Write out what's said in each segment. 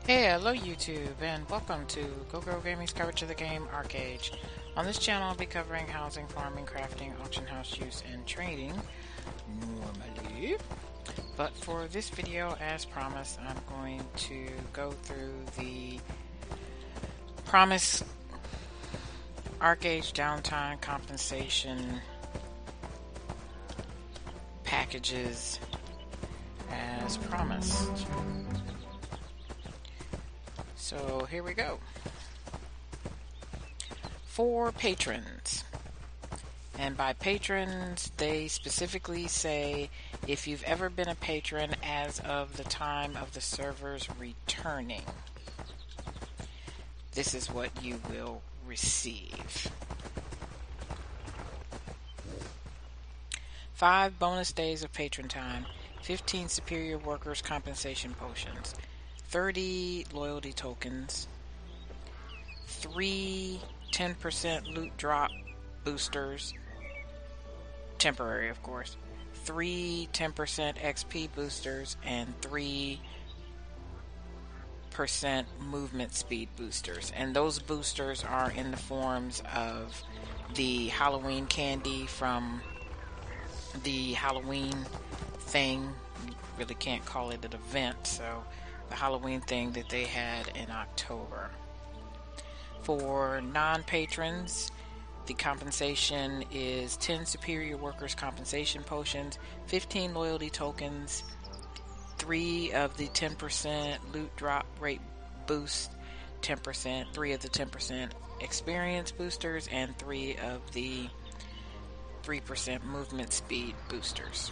Hey, hello YouTube, and welcome to Go Girl Gaming's coverage of the game Arche. On this channel, I'll be covering housing, farming, crafting, auction house use, and trading normally. But for this video, as promised, I'm going to go through the promised Arche downtime compensation packages as promised. So here we go. For patrons, and by patrons they specifically say if you've ever been a patron as of the time of the server's returning, this is what you will receive. 5 bonus days of patron time, 15 superior workers compensation potions, 30 loyalty tokens, 3 10% loot drop boosters, temporary of course, 3 10% XP boosters, and 3% movement speed boosters. And those boosters are in the forms of the Halloween candy from the Halloween thing. You really can't call it an event, so the Halloween thing that they had in October. For non-patrons, the compensation is 10 superior workers compensation potions, 15 loyalty tokens, 3 of the 10% loot drop rate boost, 10%, 3 of the 10% experience boosters, and 3 of the 3% movement speed boosters.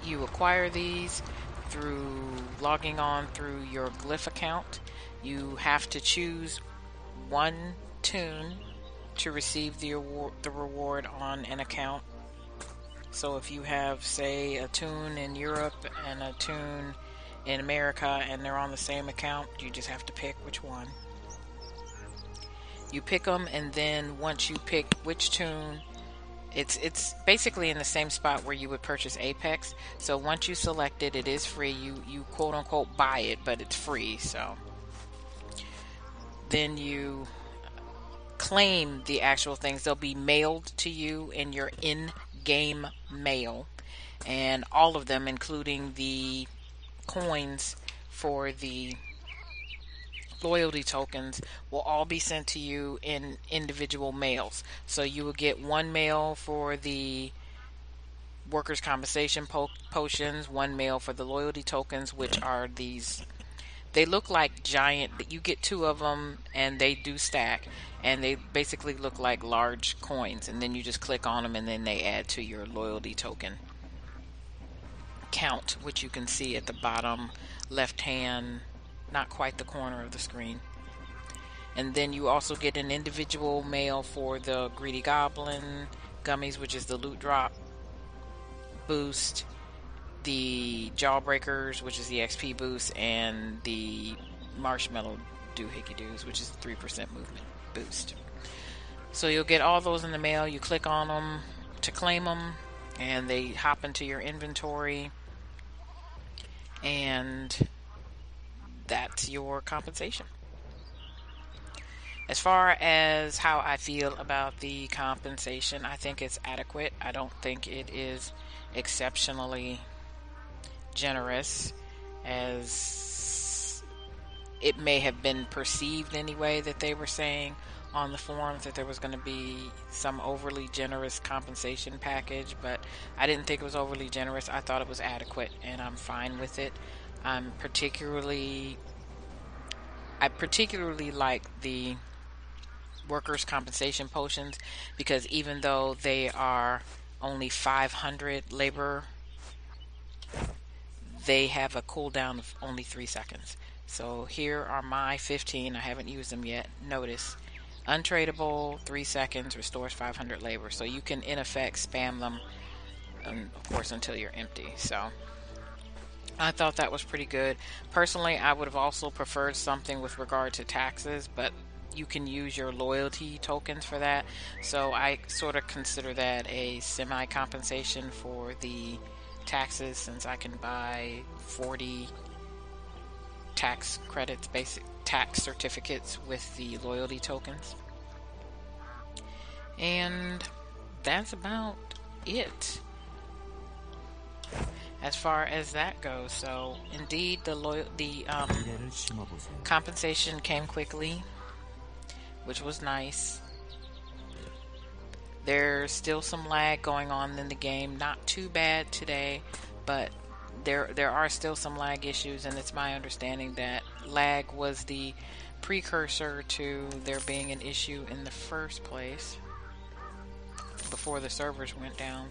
You acquire these through logging on through your Glyph account. You have to choose one toon to receive the reward on an account. So if you have, say, a toon in Europe and a toon in America and they're on the same account, you just have to pick which one. You pick them, and then once you pick which toon, it's basically in the same spot where you would purchase Apex. So once you select it, it is free. You quote unquote buy it, but it's free. So then you claim the actual things. They'll be mailed to you in your in-game mail, and all of them, including the coins for the loyalty tokens, will all be sent to you in individual mails. So you will get one mail for the workers compensation potions, one mail for the loyalty tokens, which are these, they look like giant, you get 2 of them and they do stack, and they basically look like large coins, and then you just click on them and then they add to your loyalty token count, which you can see at the bottom left hand, not quite the corner of the screen. And then you also get an individual mail for the Greedy Goblin gummies, which is the loot drop boost, the Jawbreakers, which is the XP boost, and the Marshmallow Doohickey Doos, which is the 3% movement boost. So you'll get all those in the mail. You click on them to claim them, and they hop into your inventory, and that's your compensation. As far as how I feel about the compensation, I think it's adequate. I don't think it is exceptionally generous as it may have been perceived anyway, that they were saying on the forums that there was going to be some overly generous compensation package, but I didn't think it was overly generous. I thought it was adequate, and I'm fine with it. I particularly like the workers' compensation potions, because even though they are only 500 labor, they have a cooldown of only 3 seconds. So here are my 15. I haven't used them yet. Notice, untradeable, 3 seconds, restores 500 labor. So you can in effect spam them, of course, until you're empty. So I thought that was pretty good. Personally, I would have also preferred something with regard to taxes, but you can use your loyalty tokens for that. So I sort of consider that a semi-compensation for the taxes, since I can buy 40 tax credits, basic tax certificates with the loyalty tokens. And that's about it as far as that goes. So indeed, the compensation came quickly, which was nice. There's still some lag going on in the game. Not too bad today, but there are still some lag issues, and it's my understanding that lag was the precursor to there being an issue in the first place before the servers went down,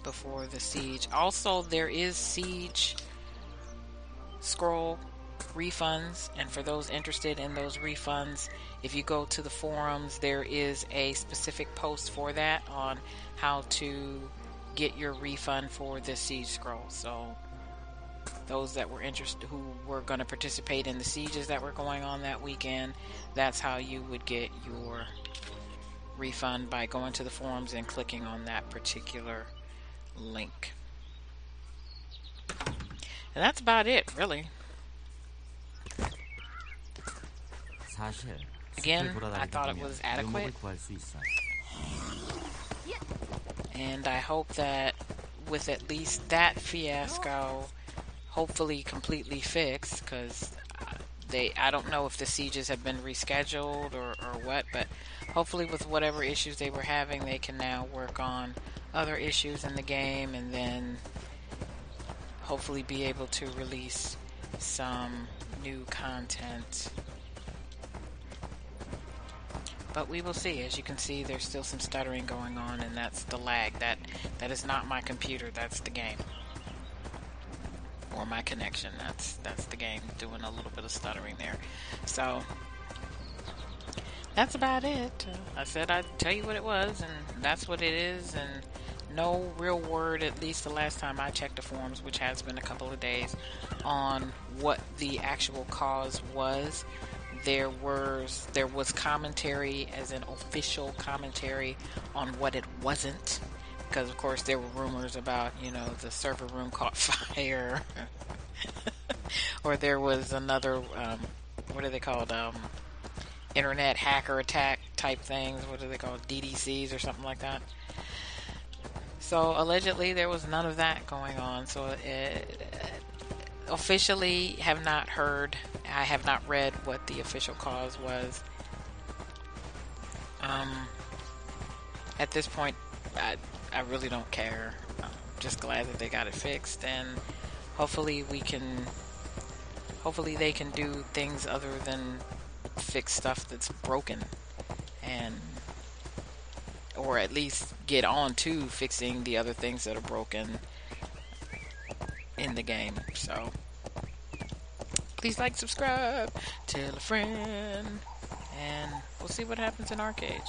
before the siege. Also, there is siege scroll refunds, and for those interested in those refunds, if you go to the forums, there is a specific post for that on how to get your refund for the siege scroll. So those that were interested, who were going to participate in the sieges that were going on that weekend, that's how you would get your refund, by going to the forums and clicking on that particular link. And that's about it, really. Again, I thought it was adequate, and I hope that with at least that fiasco hopefully completely fixed, because I don't know if the sieges have been rescheduled or what, but hopefully with whatever issues they were having, they can now work on other issues in the game, and then hopefully be able to release some new content. But we will see. As you can see, there's still some stuttering going on, and that's the lag. That is not my computer, that's the game. Or my connection. That's the game doing a little bit of stuttering there. So that's about it. I said I'd tell you what it was, and that's what it is. And no real word, at least the last time I checked the forums, which has been a couple of days, on what the actual cause was. There was commentary, as an official commentary, on what it wasn't, because of course there were rumors about, the server room caught fire, or there was another, what are they called, internet hacker attack type things. What are they called, DDCs or something like that? So allegedly there was none of that going on. So officially have not heard. I have not read what the official cause was. At this point, I really don't care. I'm just glad that they got it fixed, and hopefully they can do things other than fix stuff that's broken, or at least get on to fixing the other things that are broken in the game. So please like, subscribe, tell a friend, and we'll see what happens in Arche.